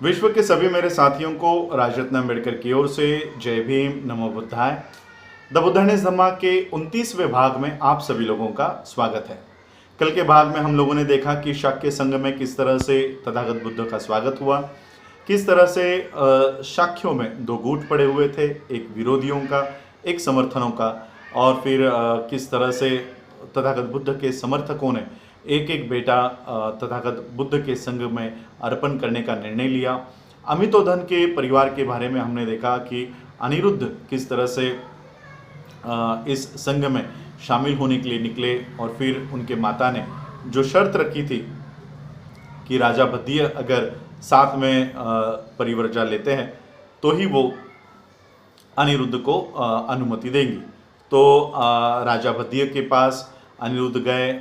विश्व के सभी मेरे साथियों को राजरत्न अम्बेडकर की ओर से जय भीम, नमो बुद्धाय। द बुद्धानिस्ट धम्मा के 29वें भाग में आप सभी लोगों का स्वागत है। कल के भाग में हम लोगों ने देखा कि शाक्य संघ में किस तरह से तथागत बुद्ध का स्वागत हुआ, किस तरह से शाक्यों में दो गुट पड़े हुए थे, एक विरोधियों का, एक समर्थनों का, और फिर किस तरह से तथागत बुद्ध के समर्थकों ने एक एक बेटा तथागत बुद्ध के संघ में अर्पण करने का निर्णय लिया। अमितोधन के परिवार के बारे में हमने देखा कि अनिरुद्ध किस तरह से इस संघ में शामिल होने के लिए निकले, और फिर उनके माता ने जो शर्त रखी थी कि राजा भद्दिय अगर साथ में परिवर्जा लेते हैं तो ही वो अनिरुद्ध को अनुमति देंगी। तो राजा भद्दिय के पास अनिरुद्ध गए,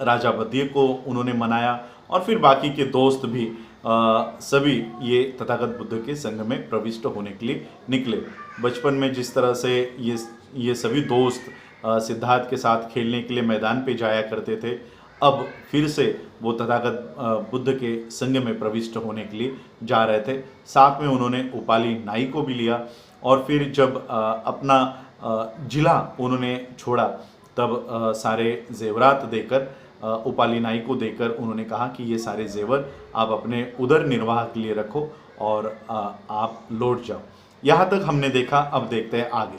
राजा भद्दिय को उन्होंने मनाया, और फिर बाकी के दोस्त भी सभी ये तथागत बुद्ध के संघ में प्रविष्ट होने के लिए निकले। बचपन में जिस तरह से ये सभी दोस्त सिद्धार्थ के साथ खेलने के लिए मैदान पे जाया करते थे, अब फिर से वो तथागत बुद्ध के संघ में प्रविष्ट होने के लिए जा रहे थे। साथ में उन्होंने उपाली नाई को भी लिया, और फिर जब अपना जिला उन्होंने छोड़ा तब सारे जेवरात देकर, उपाली नाई को देकर उन्होंने कहा कि ये सारे जेवर आप अपने उदर निर्वाह के लिए रखो और आप लौट जाओ। यहाँ तक हमने देखा। अब देखते हैं आगे।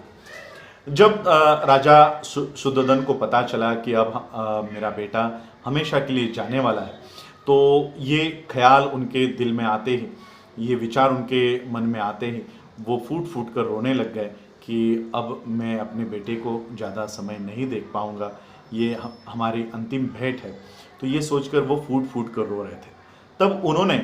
जब राजा शुद्धोधन को पता चला कि अब मेरा बेटा हमेशा के लिए जाने वाला है, तो ये ख्याल उनके दिल में आते ही, ये विचार उनके मन में आते ही वो फूट फूट कर रोने लग गए कि अब मैं अपने बेटे को ज़्यादा समय नहीं देख पाऊँगा, ये हमारी अंतिम भेंट है। तो ये सोचकर वो फूट फूट कर रो रहे थे। तब उन्होंने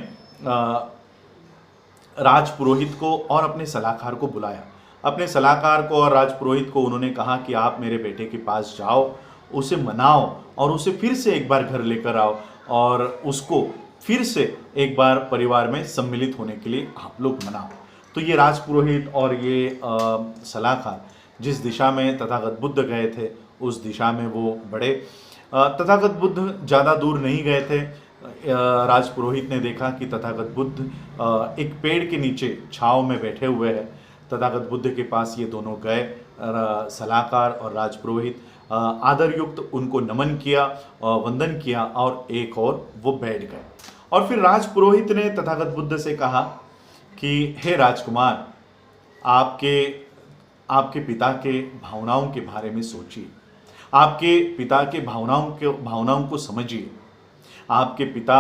राजपुरोहित को और अपने सलाहकार को बुलाया। अपने सलाहकार को और राजपुरोहित को उन्होंने कहा कि आप मेरे बेटे के पास जाओ, उसे मनाओ और उसे फिर से एक बार घर लेकर आओ, और उसको फिर से एक बार परिवार में सम्मिलित होने के लिए आप लोग मनाओ। तो ये राजपुरोहित और ये सलाहकार जिस दिशा में तथागत बुद्ध गए थे उस दिशा में वो बढ़े। तथागत बुद्ध ज़्यादा दूर नहीं गए थे। राजपुरोहित ने देखा कि तथागत बुद्ध एक पेड़ के नीचे छाँव में बैठे हुए हैं। तथागत बुद्ध के पास ये दोनों गए, सलाहकार और राजपुरोहित, आदर युक्त उनको नमन किया, वंदन किया, और एक और वो बैठ गए। और फिर राजपुरोहित ने तथागत बुद्ध से कहा कि हे राजकुमार, आपके पिता के भावनाओं के बारे में सोचिए, आपके पिता के भावनाओं को समझिए। आपके पिता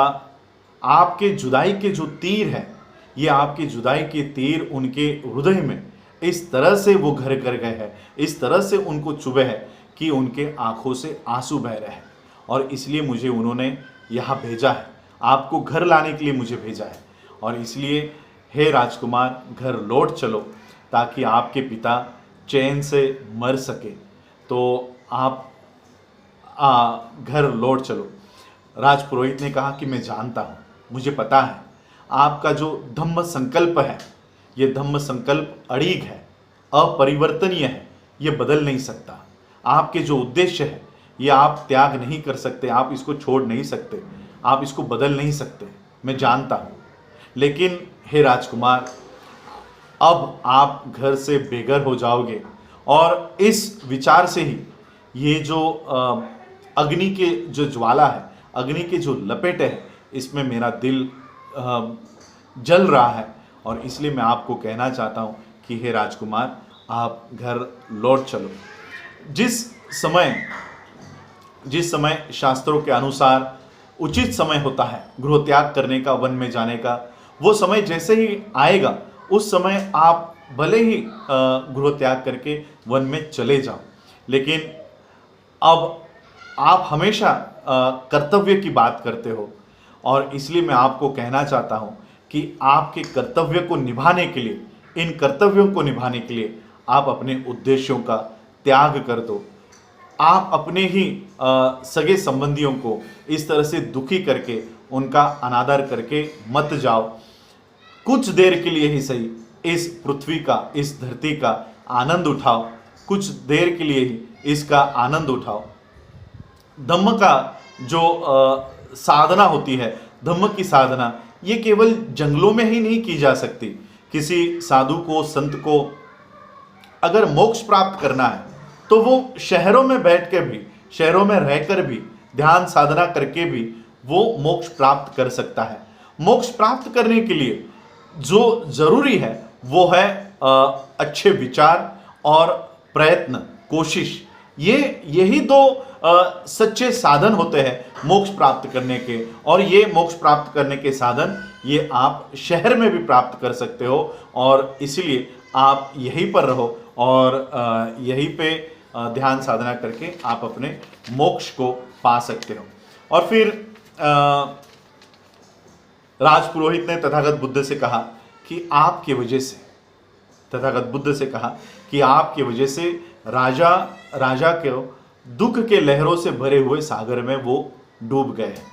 आपके जुदाई के जो तीर है, ये आपके जुदाई के तीर उनके हृदय में इस तरह से वो घर कर गए हैं, इस तरह से उनको चुभे है कि उनके आंखों से आंसू बह रहे हैं, और इसलिए मुझे उन्होंने यहाँ भेजा है, आपको घर लाने के लिए मुझे भेजा है। और इसलिए हे राजकुमार, घर लौट चलो ताकि आपके पिता चैन से मर सके। तो आप घर लौट चलो। राजपुरोहित ने कहा कि मैं जानता हूँ, मुझे पता है आपका जो धम्म संकल्प है, ये धम्म संकल्प अड़िग है, अपरिवर्तनीय है, ये बदल नहीं सकता। आपके जो उद्देश्य है ये आप त्याग नहीं कर सकते, आप इसको छोड़ नहीं सकते, आप इसको बदल नहीं सकते, मैं जानता हूँ। लेकिन हे राजकुमार, अब आप घर से बेघर हो जाओगे, और इस विचार से ही ये जो अग्नि के जो ज्वाला है, अग्नि के जो लपेट है, इसमें मेरा दिल जल रहा है। और इसलिए मैं आपको कहना चाहता हूँ कि हे राजकुमार, आप घर लौट चलो। जिस समय शास्त्रों के अनुसार उचित समय होता है गृह त्याग करने का, वन में जाने का, वो समय जैसे ही आएगा उस समय आप भले ही गृह त्याग करके वन में चले जाओ, लेकिन अब आप हमेशा कर्तव्य की बात करते हो, और इसलिए मैं आपको कहना चाहता हूँ कि आपके कर्तव्य को निभाने के लिए, इन कर्तव्यों को निभाने के लिए आप अपने उद्देश्यों का त्याग कर दो। आप अपने ही सगे संबंधियों को इस तरह से दुखी करके, उनका अनादर करके मत जाओ। कुछ देर के लिए ही सही इस पृथ्वी का, इस धरती का आनंद उठाओ, कुछ देर के लिए ही इसका आनंद उठाओ। धम्म का जो साधना होती है, धम्म की साधना, ये केवल जंगलों में ही नहीं की जा सकती। किसी साधु को, संत को अगर मोक्ष प्राप्त करना है तो वो शहरों में बैठ के भी, शहरों में रहकर भी, ध्यान साधना करके भी वो मोक्ष प्राप्त कर सकता है। मोक्ष प्राप्त करने के लिए जो जरूरी है वो है अच्छे विचार और प्रयत्न, कोशिश। यही दो सच्चे साधन होते हैं मोक्ष प्राप्त करने के। और ये मोक्ष प्राप्त करने के साधन ये आप शहर में भी प्राप्त कर सकते हो, और इसीलिए आप यहीं पर रहो और यहीं पे ध्यान साधना करके आप अपने मोक्ष को पा सकते हो। और फिर राजपुरोहित ने तथागत बुद्ध से कहा कि आपकी वजह से, तथागत बुद्ध से कहा कि आपकी वजह से राजा के दुख के लहरों से भरे हुए सागर में वो डूब गए हैं।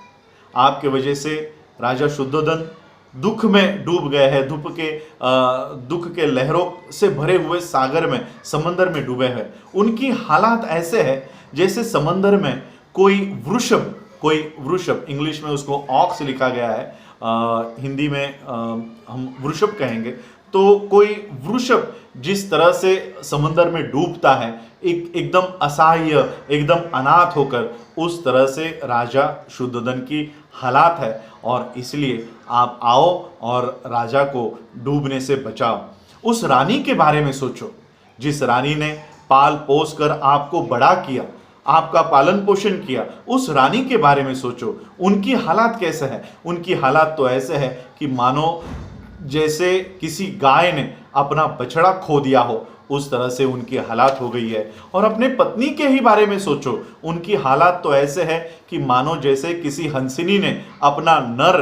आपके वजह से राजा शुद्धोधन दुख में डूब गए हैं, दुख के लहरों से भरे हुए सागर में, समंदर में डूबे हैं। उनकी हालात ऐसे है जैसे समंदर में कोई वृषभ, इंग्लिश में उसको ऑक्स लिखा गया है, हिंदी में हम वृषभ कहेंगे। तो कोई वृषभ जिस तरह से समंदर में डूबता है, एकदम असहाय, एकदम अनाथ होकर, उस तरह से राजा शुद्धोधन की हालात है। और इसलिए आप आओ और राजा को डूबने से बचाओ। उस रानी के बारे में सोचो जिस रानी ने पाल पोस कर आपको बड़ा किया, आपका पालन पोषण किया। उस रानी के बारे में सोचो, उनकी हालात कैसे है। उनकी हालात तो ऐसे है कि मानो जैसे किसी गाय ने अपना बछड़ा खो दिया हो, उस तरह से उनकी हालात हो गई है। और अपने पत्नी के ही बारे में सोचो, उनकी हालात तो ऐसे है कि मानो जैसे किसी हंसिनी ने अपना नर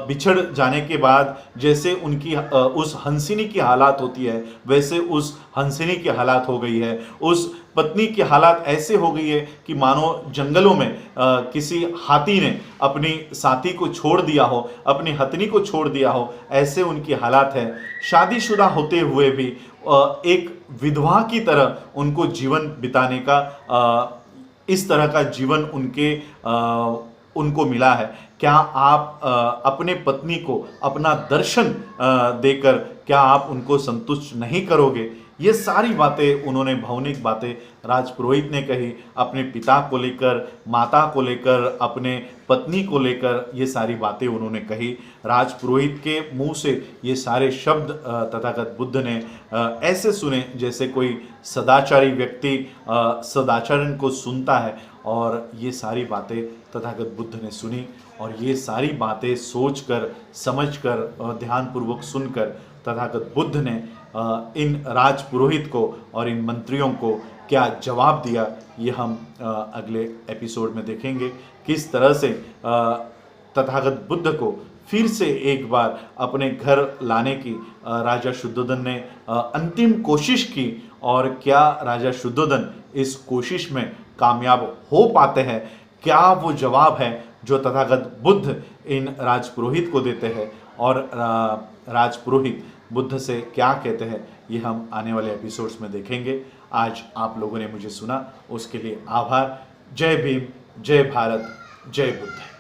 बिछड़ जाने के बाद जैसे उनकी उस हंसिनी की हालात होती है, वैसे उस हंसिनी की हालात हो गई है। उस पत्नी की हालात ऐसे हो गई है कि मानो जंगलों में किसी हाथी ने अपनी साथी को छोड़ दिया हो, अपनी हथनी को छोड़ दिया हो, ऐसे उनकी हालात है। शादीशुदा होते हुए भी एक विधवा की तरह उनको जीवन बिताने का, इस तरह का जीवन उनको मिला है। क्या आप अपने पत्नी को अपना दर्शन देकर क्या आप उनको संतुष्ट नहीं करोगे? ये सारी बातें उन्होंने, भावनिक बातें राजपुरोहित ने कही, अपने पिता को लेकर, माता को लेकर, अपने पत्नी को लेकर, ये सारी बातें उन्होंने कही। राजपुरोहित के मुंह से ये सारे शब्द तथागत बुद्ध ने ऐसे सुने जैसे कोई सदाचारी व्यक्ति सदाचरण को सुनता है। और ये सारी बातें तथागत बुद्ध ने सुनी, और ये सारी बातें सोचकर, समझकर, ध्यानपूर्वक सुनकर तथागत बुद्ध ने इन राजपुरोहित को और इन मंत्रियों को क्या जवाब दिया, ये हम अगले एपिसोड में देखेंगे। किस तरह से तथागत बुद्ध को फिर से एक बार अपने घर लाने की राजा शुद्धोधन ने अंतिम कोशिश की, और क्या राजा शुद्धोधन इस कोशिश में कामयाब हो पाते हैं। क्या वो जवाब है जो तथागत बुद्ध इन राजपुरोहित को देते हैं, और राजपुरोहित बुद्ध से क्या कहते हैं, ये हम आने वाले एपिसोड्स में देखेंगे। आज आप लोगों ने मुझे सुना, उसके लिए आभार। जय भीम, जय भारत, जय बुद्ध।